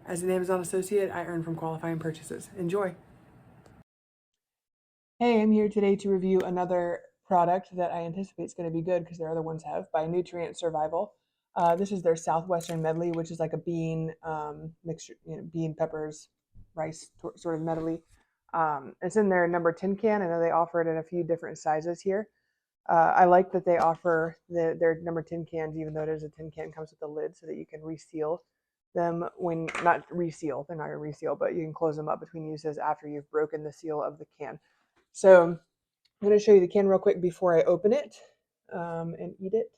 As an Amazon associate, I earn from qualifying purchases. Enjoy. Hey, I'm here today to review another product that I anticipate is going to be good because their other ones have, by Nutrient Survival. This is their Southwestern Medley, which is like a bean mixture, bean, peppers, rice sort of medley. It's in their number 10 can. I know they offer it in a few different sizes here. I like that they offer their number 10 cans, even though it is a tin can, comes with a lid so that you can reseal them when, not reseal, they're not going to reseal, but you can close them up between uses after you've broken the seal of the can. So I'm going to show you the can real quick before I open it and eat it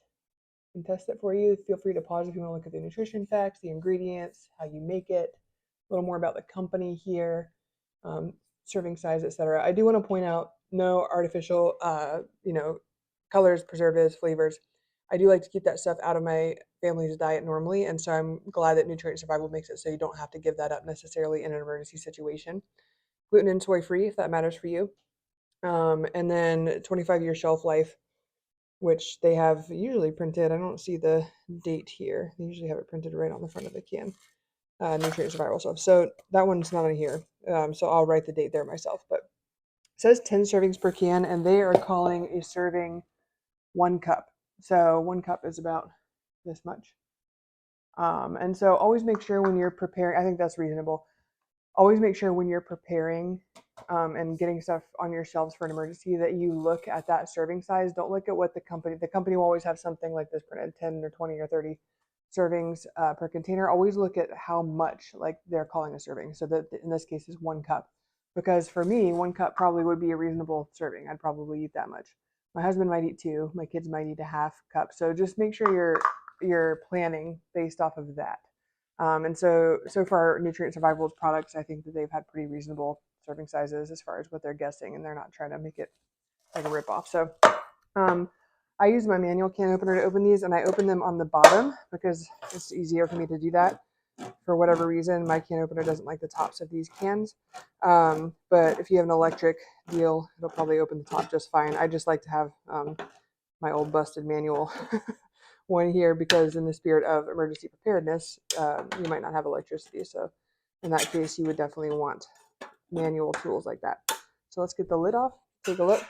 and test it for you. Feel free to pause if you want to look at the nutrition facts, the ingredients, how you make it, a little more about the company here, serving size, etc. I do want to point out no artificial, colors, preservatives, flavors. I do like to keep that stuff out of my family's diet normally, and so I'm glad that Nutrient Survival makes it so you don't have to give that up necessarily in an emergency situation. Gluten and soy free, if that matters for you. And then 25-year shelf life, which they have usually printed. I don't see the date here. They usually have it printed right on the front of the can. Nutrient Survival stuff. So that one's not on here. So I'll write the date there myself. But it says 10 servings per can, and they are calling a serving 1 cup. So 1 cup is about this much. And so always make sure when you're preparing, I think that's reasonable. Always make sure when you're preparing and getting stuff on your shelves for an emergency that you look at that serving size. Don't look at what the company will always have something like this printed, 10 or 20 or 30 servings per container. Always look at how much like they're calling a serving. So that in this case is 1 cup. Because for me, 1 cup probably would be a reasonable serving. I'd probably eat that much. My husband might eat 2. My kids might eat a half cup. So just make sure you're planning based off of that. And so far, Nutrient Survival's products, I think that they've had pretty reasonable serving sizes as far as what they're guessing, and they're not trying to make it like a ripoff. So I use my manual can opener to open these, and I open them on the bottom because it's easier for me to do that. For whatever reason, my can opener doesn't like the tops of these cans. But if you have an electric deal, it'll probably open the top just fine. I just like to have my old busted manual one here because in the spirit of emergency preparedness, you might not have electricity. So in that case, you would definitely want manual tools like that. So let's get the lid off, take a look.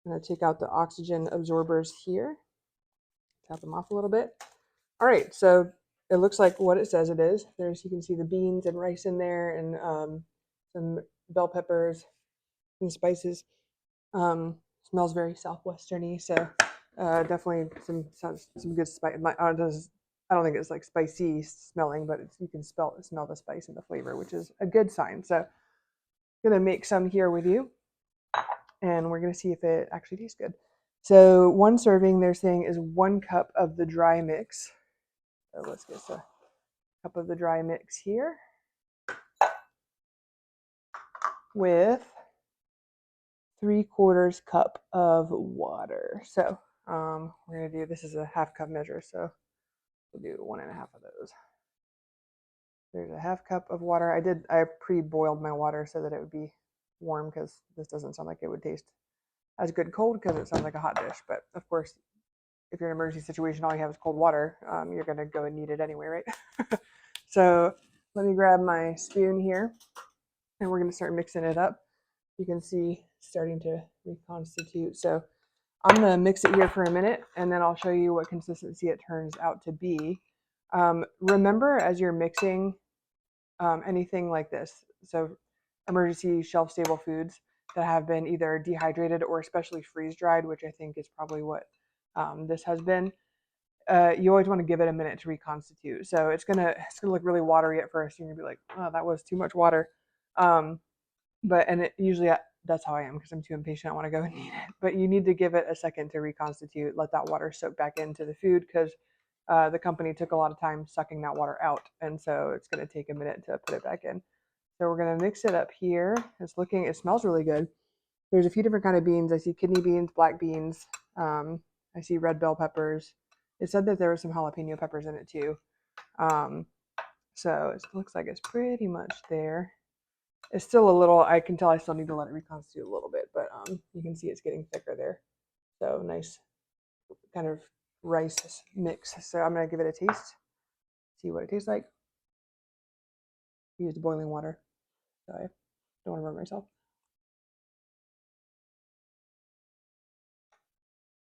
I'm going to take out the oxygen absorbers here, tap them off a little bit. All right, so it looks like what it says it is. You can see the beans and rice in there and some bell peppers and spices. Smells very Southwestern-y, so definitely some good spice. I don't think it's like spicy smelling, but you can smell the spice and the flavor, which is a good sign. So I'm gonna make some here with you, and we're gonna see if it actually tastes good. So 1 serving they're saying is 1 cup of the dry mix. So let's get a cup of the dry mix here with 3/4 cup of water. So we're gonna do, this is a half cup measure, so we'll do 1.5 of those. There's a half cup of water. I pre-boiled my water so that it would be warm because this doesn't sound like it would taste as good cold because it sounds like a hot dish. But of course, if you're in an emergency situation, all you have is cold water. You're gonna go and need it anyway, right? So let me grab my spoon here, and we're gonna start mixing it up. You can see starting to reconstitute. So I'm going to mix it here for a minute, and then I'll show you what consistency it turns out to be. Remember, as you're mixing anything like this, so emergency shelf-stable foods that have been either dehydrated or especially freeze-dried, which I think is probably what this has been, you always want to give it a minute to reconstitute. So it's gonna look really watery at first. You're gonna be like, oh, that was too much water. Usually that's how I am because I'm too impatient. I want to go and eat it. But you need to give it a second to reconstitute, let that water soak back into the food because the company took a lot of time sucking that water out. And so it's going to take a minute to put it back in. So we're going to mix it up here. It smells really good. There's a few different kind of beans. I see kidney beans, black beans. I see red bell peppers. It said that there were some jalapeno peppers in it too. So it looks like it's pretty much there. It's still a little, I can tell I still need to let it reconstitute a little bit, but you can see it's getting thicker there. So nice kind of rice mix. So I'm going to give it a taste, see what it tastes like. used boiling water, so I don't want to burn myself.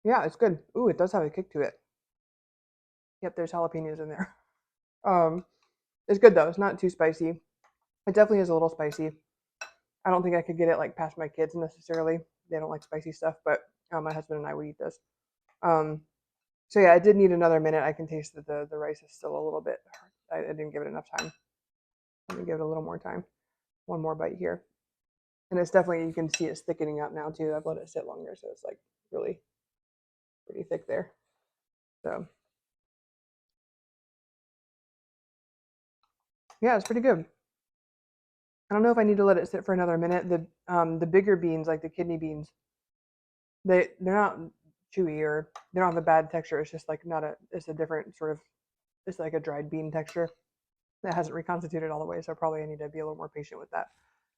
Yeah, it's good. Ooh, it does have a kick to it. Yep, there's jalapenos in there. Um, it's good though. It's not too spicy. It definitely is a little spicy. I don't think I could get it like past my kids necessarily. They don't like spicy stuff, but my husband and I would eat this. Um, so yeah, I did need another minute. I can taste that the rice is still a little bit hard. I didn't give it enough time. Let me give it a little more time. One more bite here. And it's definitely, you can see it's thickening up now too. I've let it sit longer, so it's like really pretty thick there. So yeah, it's pretty good. I don't know if I need to let it sit for another minute. The bigger beans, like the kidney beans, they're not chewy or they don't have a bad texture. It's just like not a it's a different sort of it's like a dried bean texture that hasn't reconstituted all the way. So probably I need to be a little more patient with that.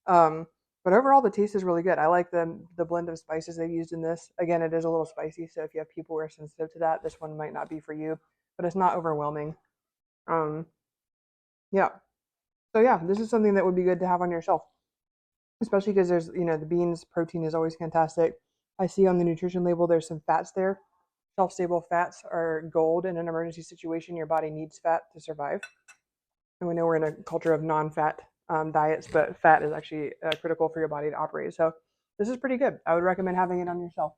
Um, but overall, the taste is really good. I like the blend of spices they've used in this. Again, it is a little spicy, so if you have people who are sensitive to that, this one might not be for you. But it's not overwhelming. Um, yeah. So yeah, this is something that would be good to have on your shelf, especially because there's the beans protein is always fantastic. I see on the nutrition label there's some fats there. Shelf stable fats are gold in an emergency situation. Your body needs fat to survive, and we know we're in a culture of non-fat diets, but fat is actually critical for your body to operate. So this is pretty good. I would recommend having it on your shelf.